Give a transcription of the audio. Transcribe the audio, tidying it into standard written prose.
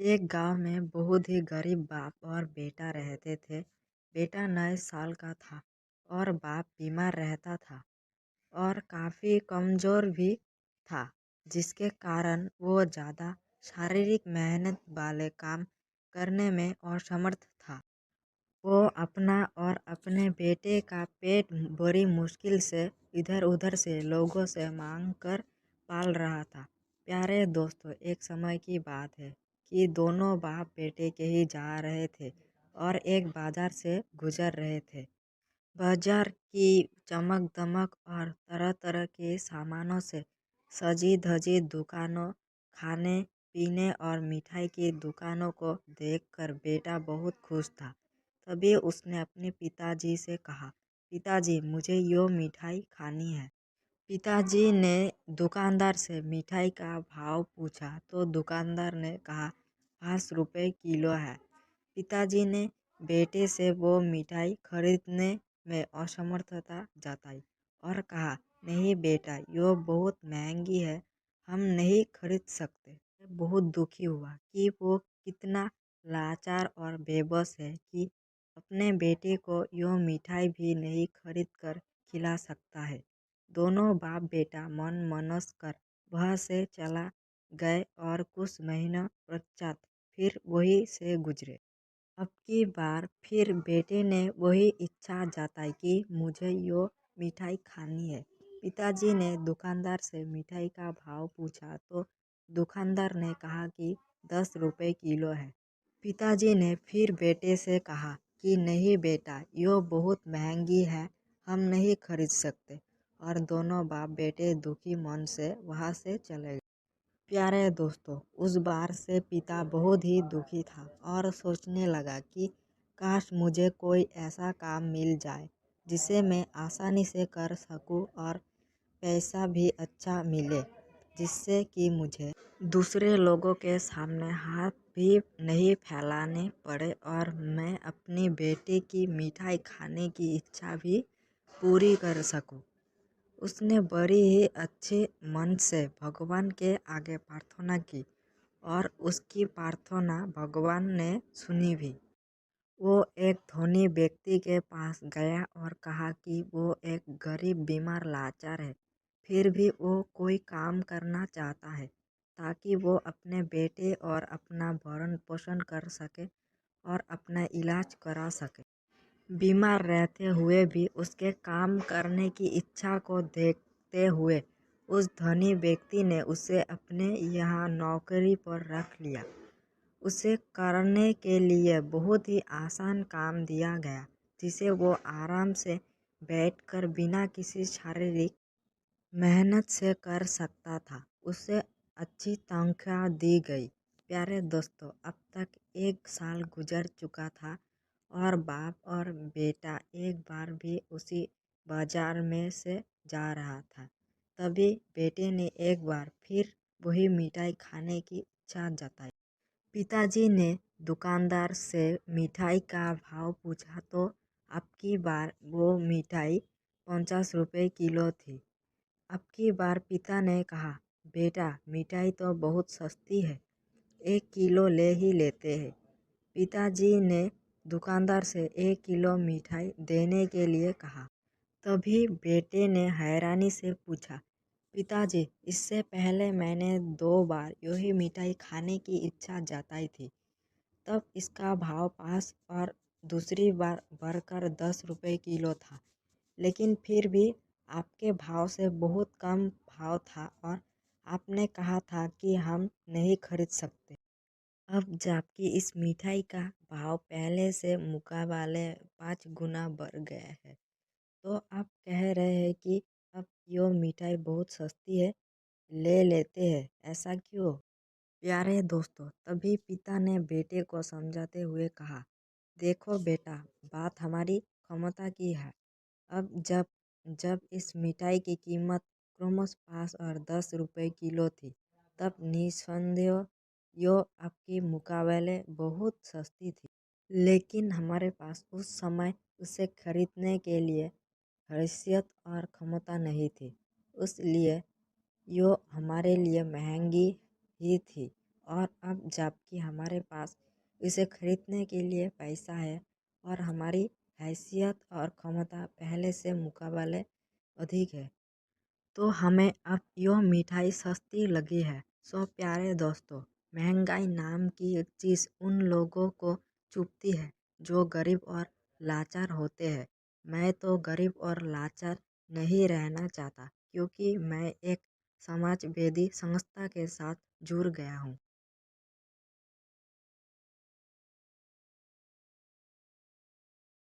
एक गांव में बहुत ही गरीब बाप और बेटा रहते थे। बेटा 9 साल का था और बाप बीमार रहता था और काफी कमजोर भी था, जिसके कारण वो ज्यादा शारीरिक मेहनत वाले काम करने में असमर्थ था। वो अपना और अपने बेटे का पेट बड़ी मुश्किल से इधर उधर से लोगों से मांग कर पाल रहा था। प्यारे दोस्तों, एक समय की बात है कि दोनों बाप बेटे के ही जा रहे थे और एक बाजार से गुजर रहे थे। बाजार की चमक दमक और तरह तरह के सामानों से सजी धजी दुकानों, खाने पीने और मिठाई की दुकानों को देखकर बेटा बहुत खुश था। तभी उसने अपने पिताजी से कहा, पिताजी मुझे यो मिठाई खानी है। पिताजी ने दुकानदार से मिठाई का भाव पूछा तो दुकानदार ने कहा 5 रुपए किलो है। पिताजी ने बेटे से वो मिठाई खरीदने में असमर्थता जताई और कहा, नहीं बेटा, यो बहुत महंगी है, हम नहीं खरीद सकते। बहुत दुखी हुआ कि वो कितना लाचार और बेबस है कि अपने बेटे को यो मिठाई भी नहीं खरीद कर खिला सकता है। दोनों बाप बेटा मन मनस कर वहाँ से चला गए और कुछ महीनों पश्चात फिर वही से गुजरे। अब की बार फिर बेटे ने वही इच्छा जताई कि मुझे यो मिठाई खानी है। पिताजी ने दुकानदार से मिठाई का भाव पूछा तो दुकानदार ने कहा कि 10 रुपए किलो है। पिताजी ने फिर बेटे से कहा कि नहीं बेटा, यो बहुत महंगी है, हम नहीं खरीद सकते। और दोनों बाप बेटे दुखी मन से वहाँ से चले गए। प्यारे दोस्तों, उस बार से पिता बहुत ही दुखी था और सोचने लगा कि काश मुझे कोई ऐसा काम मिल जाए जिसे मैं आसानी से कर सकूं और पैसा भी अच्छा मिले, जिससे कि मुझे दूसरे लोगों के सामने हाथ भी नहीं फैलाने पड़े और मैं अपनी बेटे की मिठाई खाने की इच्छा भी पूरी कर सकूं। उसने बड़ी ही अच्छे मन से भगवान के आगे प्रार्थना की और उसकी प्रार्थना भगवान ने सुनी भी। वो एक धनी व्यक्ति के पास गया और कहा कि वो एक गरीब बीमार लाचार है, फिर भी वो कोई काम करना चाहता है ताकि वो अपने बेटे और अपना भरण पोषण कर सके और अपना इलाज करा सके। बीमार रहते हुए भी उसके काम करने की इच्छा को देखते हुए उस धनी व्यक्ति ने उसे अपने यहाँ नौकरी पर रख लिया। उसे करने के लिए बहुत ही आसान काम दिया गया, जिसे वो आराम से बैठकर बिना किसी शारीरिक मेहनत से कर सकता था। उसे अच्छी तनख्वाह दी गई। प्यारे दोस्तों, अब तक 1 साल गुजर चुका था और बाप और बेटा एक बार भी उसी बाजार में से जा रहा था। तभी बेटे ने एक बार फिर वही मिठाई खाने की इच्छा जताई। पिताजी ने दुकानदार से मिठाई का भाव पूछा तो अब की बार वो मिठाई 50 रुपए किलो थी। अब की बार पिता ने कहा, बेटा मिठाई तो बहुत सस्ती है, 1 किलो ले ही लेते हैं। पिताजी ने दुकानदार से 1 किलो मिठाई देने के लिए कहा। तभी बेटे ने हैरानी से पूछा, पिताजी इससे पहले मैंने 2 बार यही मिठाई खाने की इच्छा जताई थी, तब इसका भाव 5 और दूसरी बार बढ़कर 10 रुपए किलो था, लेकिन फिर भी आपके भाव से बहुत कम भाव था और आपने कहा था कि हम नहीं खरीद सकते। अब जबकि इस मिठाई का भाव पहले से मुकाबले 5 गुना बढ़ गया है, तो आप कह रहे हैं कि अब यो मिठाई बहुत सस्ती है, ले लेते हैं, ऐसा क्यों? प्यारे दोस्तों, तभी पिता ने बेटे को समझाते हुए कहा, देखो बेटा, बात हमारी क्षमता की है। अब जब जब इस मिठाई की कीमत क्रमशः 5 और 10 रुपए किलो थी, तब निस्संदेह यो आपके मुकाबले बहुत सस्ती थी। लेकिन हमारे पास उस समय उसे खरीदने के लिए हैसियत और क्षमता नहीं थी, इसलिए यो हमारे लिए महंगी ही थी। और अब जबकि हमारे पास इसे खरीदने के लिए पैसा है और हमारी हैसियत और क्षमता पहले से मुकाबले अधिक है, तो हमें अब यो मिठाई सस्ती लगी है। सो प्यारे दोस्तों, महंगाई नाम की एक चीज़ उन लोगों को चुभती है जो गरीब और लाचार होते हैं। मैं तो गरीब और लाचार नहीं रहना चाहता, क्योंकि मैं एक समाजवेदी संस्था के साथ जुड़ गया हूँ।